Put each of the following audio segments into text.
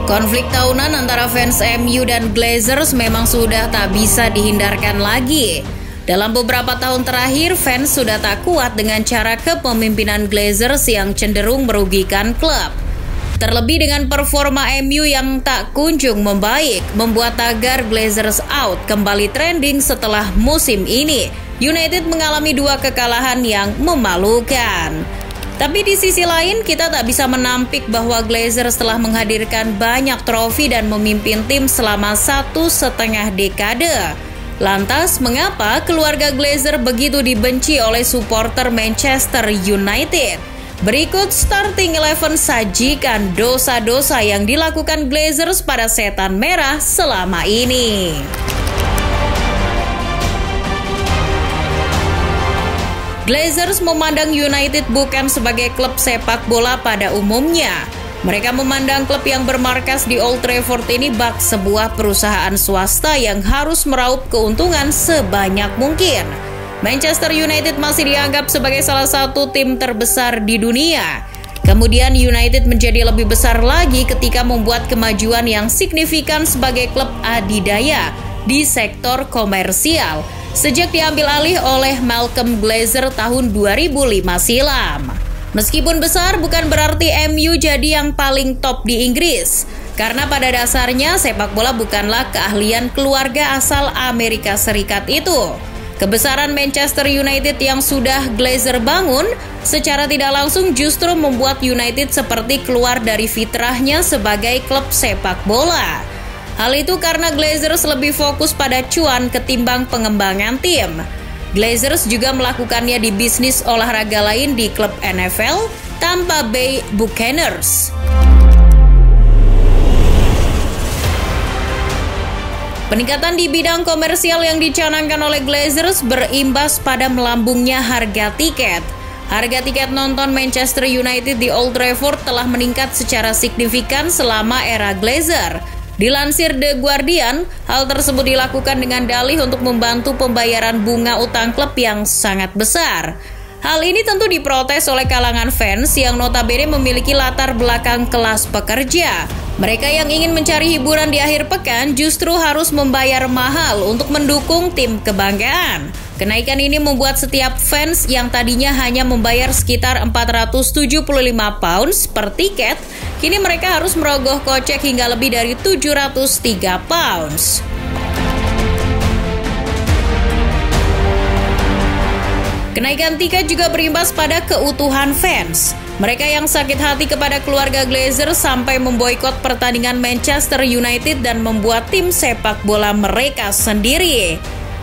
Konflik tahunan antara fans MU dan Glazers memang sudah tak bisa dihindarkan lagi. Dalam beberapa tahun terakhir, fans sudah tak kuat dengan cara kepemimpinan Glazers yang cenderung merugikan klub. Terlebih dengan performa MU yang tak kunjung membaik, membuat tagar Glazers out kembali trending setelah musim ini. United mengalami 2 kekalahan yang memalukan. Tapi di sisi lain, kita tak bisa menampik bahwa Glazers telah menghadirkan banyak trofi dan memimpin tim selama 1,5 dekade. Lantas, mengapa keluarga Glazer begitu dibenci oleh supporter Manchester United? Berikut Starting 11 sajikan dosa-dosa yang dilakukan Glazers pada setan merah selama ini. Glazers memandang United bukan sebagai klub sepak bola pada umumnya. Mereka memandang klub yang bermarkas di Old Trafford ini bak sebuah perusahaan swasta yang harus meraup keuntungan sebanyak mungkin. Manchester United masih dianggap sebagai salah satu tim terbesar di dunia. Kemudian United menjadi lebih besar lagi ketika membuat kemajuan yang signifikan sebagai klub adidaya di sektor komersial sejak diambil alih oleh Malcolm Glazer tahun 2005 silam. Meskipun besar bukan berarti MU jadi yang paling top di Inggris. Karena pada dasarnya sepak bola bukanlah keahlian keluarga asal Amerika Serikat itu. Kebesaran Manchester United yang sudah Glazer bangun secara tidak langsung justru membuat United seperti keluar dari fitrahnya sebagai klub sepak bola. Hal itu karena Glazers lebih fokus pada cuan ketimbang pengembangan tim. Glazers juga melakukannya di bisnis olahraga lain di klub NFL, Tampa Bay Buccaneers. Peningkatan di bidang komersial yang dicanangkan oleh Glazers berimbas pada melambungnya harga tiket. Harga tiket nonton Manchester United di Old Trafford telah meningkat secara signifikan selama era Glazer. Dilansir The Guardian, hal tersebut dilakukan dengan dalih untuk membantu pembayaran bunga utang klub yang sangat besar. Hal ini tentu diprotes oleh kalangan fans yang notabene memiliki latar belakang kelas pekerja. Mereka yang ingin mencari hiburan di akhir pekan justru harus membayar mahal untuk mendukung tim kebanggaan. Kenaikan ini membuat setiap fans yang tadinya hanya membayar sekitar 475 pounds per tiket, kini mereka harus merogoh kocek hingga lebih dari 703 pounds. Kenaikan tiket juga berimbas pada keutuhan fans. Mereka yang sakit hati kepada keluarga Glazer sampai memboikot pertandingan Manchester United dan membuat tim sepak bola mereka sendiri.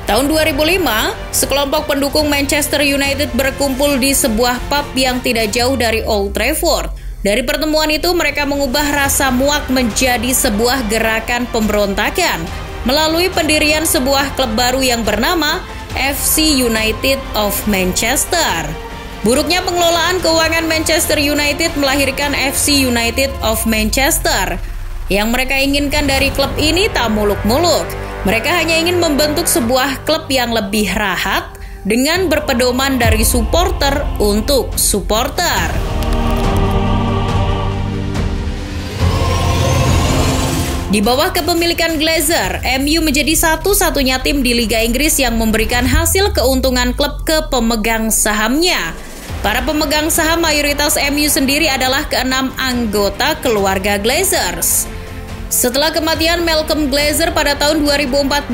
Tahun 2005, sekelompok pendukung Manchester United berkumpul di sebuah pub yang tidak jauh dari Old Trafford. Dari pertemuan itu, mereka mengubah rasa muak menjadi sebuah gerakan pemberontakan melalui pendirian sebuah klub baru yang bernama FC United of Manchester. Buruknya pengelolaan keuangan Manchester United melahirkan FC United of Manchester. Yang mereka inginkan dari klub ini tak muluk-muluk. Mereka hanya ingin membentuk sebuah klub yang lebih rahat dengan berpedoman dari supporter untuk supporter. Di bawah kepemilikan Glazer, MU menjadi satu-satunya tim di Liga Inggris yang memberikan hasil keuntungan klub ke pemegang sahamnya. Para pemegang saham mayoritas MU sendiri adalah ke-6 anggota keluarga Glazers. Setelah kematian Malcolm Glazer pada tahun 2014,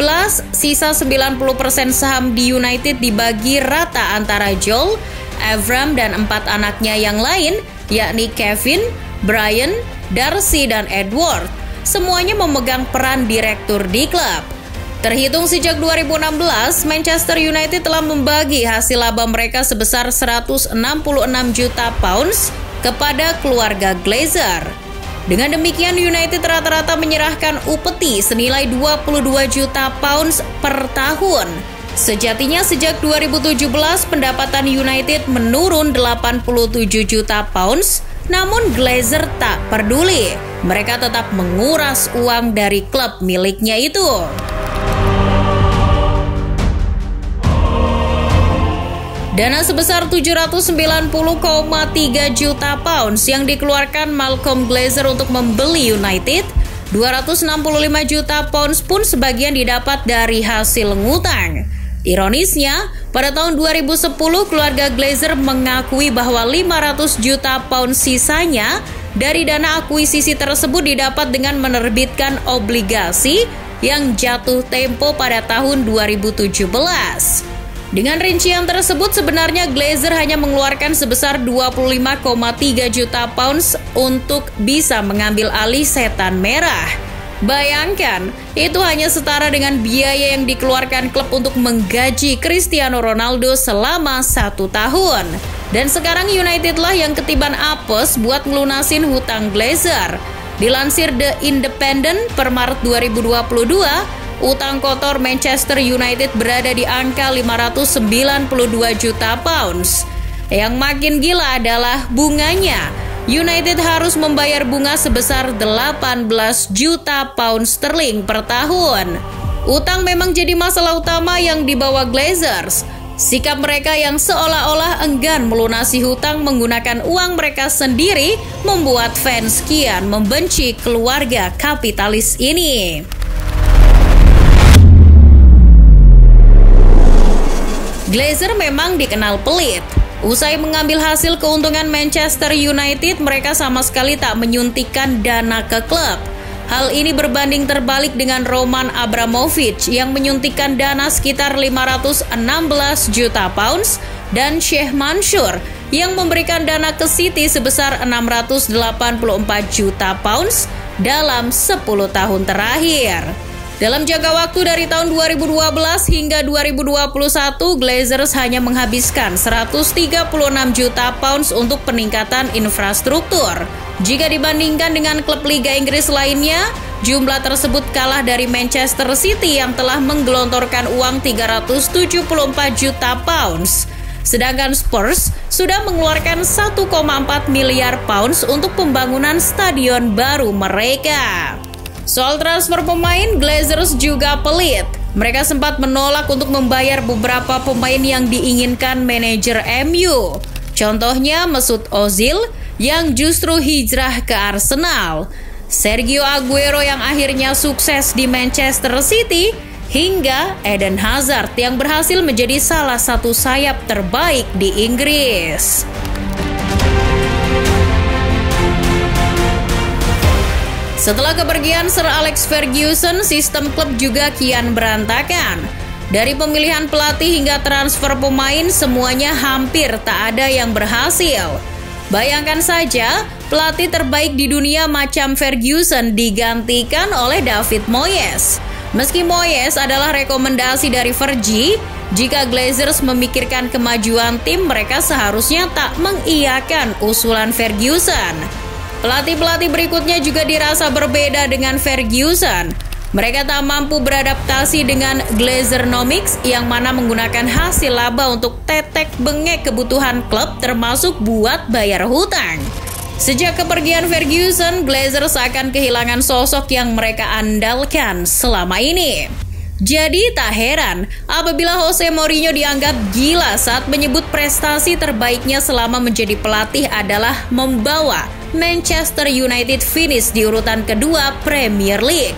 sisa 90% saham di United dibagi rata antara Joel, Avram, dan 4 anaknya yang lain, yakni Kevin, Brian, Darcy, dan Edward. Semuanya memegang peran direktur di klub. Terhitung sejak 2016, Manchester United telah membagi hasil laba mereka sebesar 166 juta pounds kepada keluarga Glazer. Dengan demikian, United rata-rata menyerahkan upeti senilai 22 juta pounds per tahun. Sejatinya sejak 2017, pendapatan United menurun 87 juta pounds, namun Glazer tak peduli. Mereka tetap menguras uang dari klub miliknya itu. Dana sebesar 790,3 juta pounds yang dikeluarkan Malcolm Glazer untuk membeli United 265 juta pounds pun sebagian didapat dari hasil ngutang. Ironisnya, pada tahun 2010 keluarga Glazer mengakui bahwa 500 juta pounds sisanya dari dana akuisisi tersebut didapat dengan menerbitkan obligasi yang jatuh tempo pada tahun 2017. Dengan rincian tersebut, sebenarnya Glazer hanya mengeluarkan sebesar 25,3 juta pounds untuk bisa mengambil alih setan merah. Bayangkan, itu hanya setara dengan biaya yang dikeluarkan klub untuk menggaji Cristiano Ronaldo selama 1 tahun. Dan sekarang United lah yang ketiban apes buat ngelunasin hutang Glazer. Dilansir The Independent per Maret 2022, utang kotor Manchester United berada di angka 592 juta pounds. Yang makin gila adalah bunganya. United harus membayar bunga sebesar 18 juta pound sterling per tahun. Utang memang jadi masalah utama yang dibawa Glazers. Sikap mereka yang seolah-olah enggan melunasi hutang menggunakan uang mereka sendiri membuat fans kian membenci keluarga kapitalis ini. Glazer memang dikenal pelit. Usai mengambil hasil keuntungan Manchester United, mereka sama sekali tak menyuntikkan dana ke klub. Hal ini berbanding terbalik dengan Roman Abramovich yang menyuntikkan dana sekitar 516 juta pounds dan Sheikh Mansour yang memberikan dana ke City sebesar 684 juta pounds dalam 10 tahun terakhir. Dalam jangka waktu dari tahun 2012 hingga 2021, Glazers hanya menghabiskan 136 juta pounds untuk peningkatan infrastruktur. Jika dibandingkan dengan klub Liga Inggris lainnya, jumlah tersebut kalah dari Manchester City yang telah menggelontorkan uang 374 juta pounds. Sedangkan Spurs sudah mengeluarkan 1,4 miliar pounds untuk pembangunan stadion baru mereka. Soal transfer pemain, Glazers juga pelit. Mereka sempat menolak untuk membayar beberapa pemain yang diinginkan manajer MU. Contohnya Mesut Ozil yang justru hijrah ke Arsenal, Sergio Aguero yang akhirnya sukses di Manchester City, hingga Eden Hazard yang berhasil menjadi salah satu sayap terbaik di Inggris. Setelah kepergian Sir Alex Ferguson, sistem klub juga kian berantakan. Dari pemilihan pelatih hingga transfer pemain, semuanya hampir tak ada yang berhasil. Bayangkan saja, pelatih terbaik di dunia macam Ferguson digantikan oleh David Moyes. Meski Moyes adalah rekomendasi dari Fergie, jika Glazers memikirkan kemajuan tim, mereka seharusnya tak mengiyakan usulan Ferguson. Pelatih-pelatih berikutnya juga dirasa berbeda dengan Ferguson. Mereka tak mampu beradaptasi dengan Glazernomics yang mana menggunakan hasil laba untuk tetek bengek kebutuhan klub termasuk buat bayar hutang. Sejak kepergian Ferguson, Glazers akan kehilangan sosok yang mereka andalkan selama ini. Jadi tak heran apabila Jose Mourinho dianggap gila saat menyebut prestasi terbaiknya selama menjadi pelatih adalah membawa Manchester United finish di urutan kedua Premier League.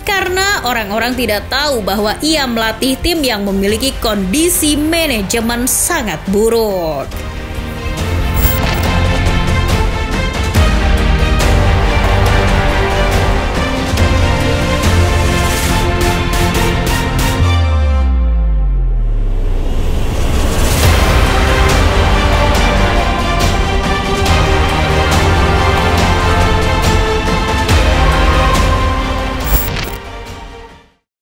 Karena orang-orang tidak tahu bahwa ia melatih tim yang memiliki kondisi manajemen sangat buruk.